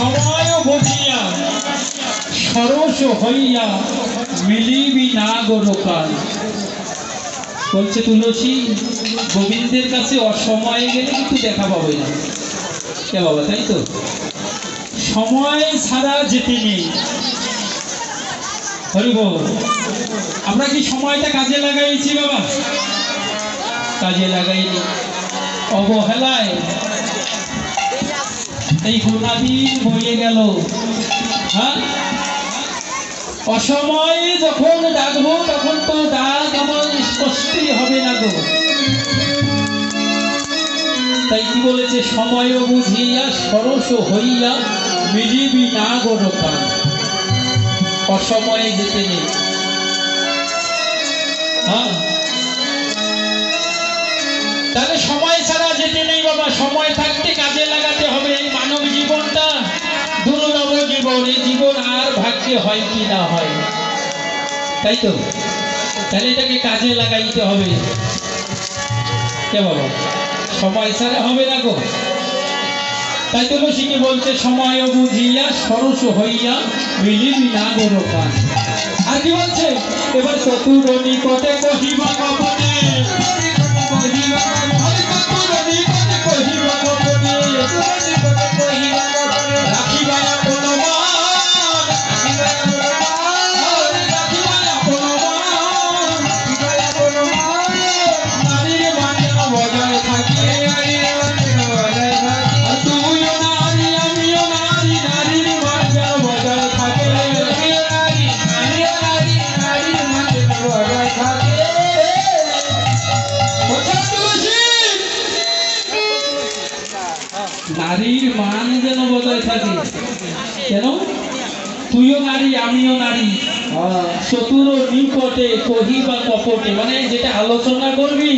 সময় বুঝিয়া সরস হইয়া মিলিবি না গোরকাল। বলছে তুলসী, গোবিন্দের কাছে অসময়ে গেলে কিন্তু দেখা পাবে না। কে বাবা, তাই তো? সময় ছাড়া যেতে নেই। হরিবল। আমরা কি সময়টা কাজে লাগাইছি বাবা? কাজে লাগাইনি, অবহেলায় এই গোটা দিন বয়ে গেল। হ্যাঁ, অসময়ে যখন ডাকবো তখন তো ডাক আমার স্পষ্টই হবে না গো। তাই কি বলেছে? সময় বুঝিয়া সরস হইয়া মিলিবি না গোরকাল। অসময়ে যেতে নেই। হ্যাঁ, তাহলে সময় ছাড়া যেতে নেই বাবা। সময় থাকতে কাজে লাগাতে হবে। এই মানব জীবনটা দুর্লভ জীবন। এই জীবন আর ভাগ্যে হয় কি না হয়, তাই তো? তাহলে এটাকে কাজে লাগাইতে হবে। কে বাবা, সময় ছাড়া হবে না গো। তাই তো লসিকে বলছে সময় বুঝিয়া সরস হইয়া মিলিবি না গোরকাল। আর কি বলছে এবার? চতুর নিকটে কহিবা গোপনে, নারীর মান যেন বজায় থাকে। কেন? তুইও নারী, আমিও নারী। চতুর নিকটে কহিবা কপটে, মানে যেটা আলোচনা করবি